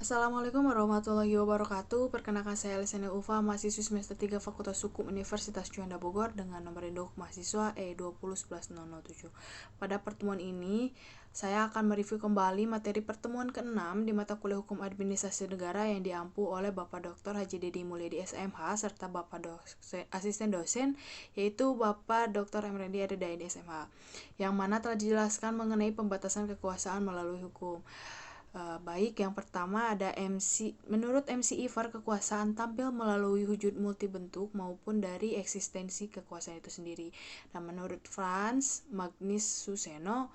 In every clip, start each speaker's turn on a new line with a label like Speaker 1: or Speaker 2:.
Speaker 1: Assalamualaikum warahmatullahi wabarakatuh. Perkenalkan saya Lisana Ufa, mahasiswa semester 3 Fakultas Hukum Universitas Juanda Bogor dengan nomor induk mahasiswa E2011007. Pada pertemuan ini, saya akan mereview kembali materi pertemuan ke-6 di mata kuliah Hukum Administrasi Negara yang diampu oleh Bapak Dr. Haji Dedi Mulyadi SMH serta Bapak Asisten Dosen yaitu Bapak Dr. Emrendi Adedain SMH, yang mana telah dijelaskan mengenai pembatasan kekuasaan melalui hukum. Baik, yang pertama ada menurut MC Ivar, kekuasaan tampil melalui wujud multibentuk maupun dari eksistensi kekuasaan itu sendiri. Dan menurut Franz Magnus Suseno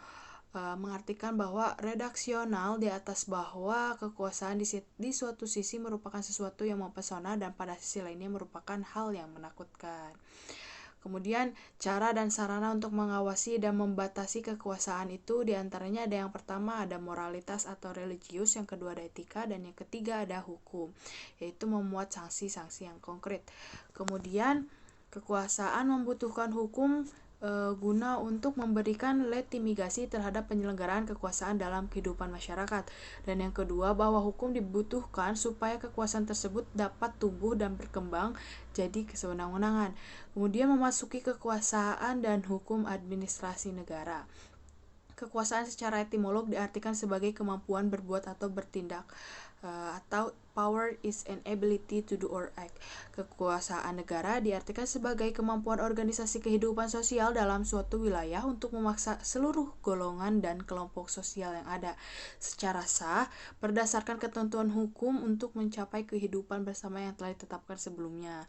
Speaker 1: mengartikan bahwa redaksional di atas bahwa kekuasaan di suatu sisi merupakan sesuatu yang mempesona dan pada sisi lainnya merupakan hal yang menakutkan. Kemudian cara dan sarana untuk mengawasi dan membatasi kekuasaan itu diantaranya ada yang pertama ada moralitas atau religius, yang kedua ada etika, dan yang ketiga ada hukum, yaitu memuat sanksi-sanksi yang konkret. Kemudian kekuasaan membutuhkan hukum guna untuk memberikan legitimasi terhadap penyelenggaraan kekuasaan dalam kehidupan masyarakat. Dan yang kedua, bahwa hukum dibutuhkan supaya kekuasaan tersebut dapat tumbuh dan berkembang jadi kesewenang-wenangan. Kemudian memasuki kekuasaan dan hukum administrasi negara. Kekuasaan secara etimolog diartikan sebagai kemampuan berbuat atau bertindak, atau power is an ability to do or act. Kekuasaan negara diartikan sebagai kemampuan organisasi kehidupan sosial dalam suatu wilayah untuk memaksa seluruh golongan dan kelompok sosial yang ada secara sah berdasarkan ketentuan hukum untuk mencapai kehidupan bersama yang telah ditetapkan sebelumnya.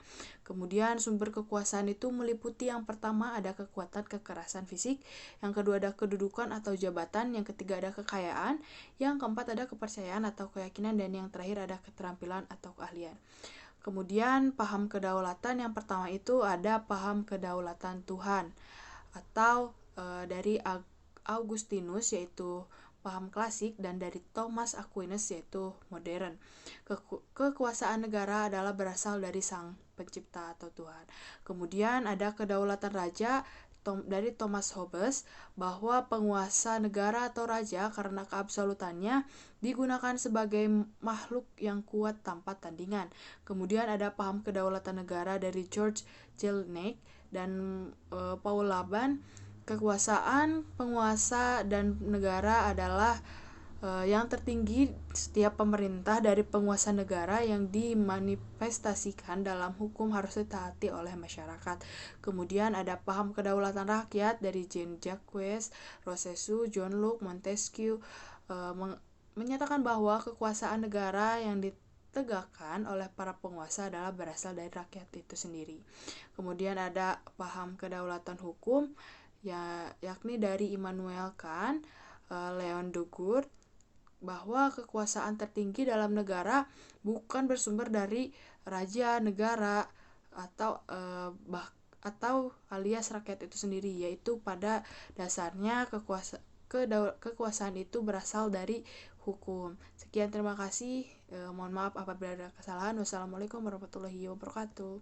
Speaker 1: Kemudian sumber kekuasaan itu meliputi yang pertama ada kekuatan kekerasan fisik, yang kedua ada kedudukan atau jabatan, yang ketiga ada kekayaan, yang keempat ada kepercayaan atau keyakinan, dan yang terakhir ada keterampilan atau keahlian. Kemudian paham kedaulatan, yang pertama itu ada paham kedaulatan Tuhan atau dari Augustinus yaitu paham klasik, dan dari Thomas Aquinas yaitu modern. Kekuasaan negara adalah berasal dari Sang Pencipta atau Tuhan. Kemudian ada kedaulatan raja dari Thomas Hobbes, bahwa penguasa negara atau raja karena keabsolutannya digunakan sebagai makhluk yang kuat tanpa tandingan. Kemudian ada paham kedaulatan negara dari George Jellinek dan Paul Laban. Kekuasaan penguasa dan negara adalah yang tertinggi setiap pemerintah dari penguasa negara yang dimanifestasikan dalam hukum harus ditaati oleh masyarakat. Kemudian ada paham kedaulatan rakyat dari Jean-Jacques Rousseau, John Locke, Montesquieu menyatakan bahwa kekuasaan negara yang ditegakkan oleh para penguasa adalah berasal dari rakyat itu sendiri. Kemudian ada paham kedaulatan hukum yakni dari Immanuel Kant, Leon Ducourt, bahwa kekuasaan tertinggi dalam negara bukan bersumber dari raja negara atau alias rakyat itu sendiri, yaitu pada dasarnya kekuasaan itu berasal dari hukum. Sekian, terima kasih. Mohon maaf apabila ada kesalahan. Wassalamualaikum warahmatullahi wabarakatuh.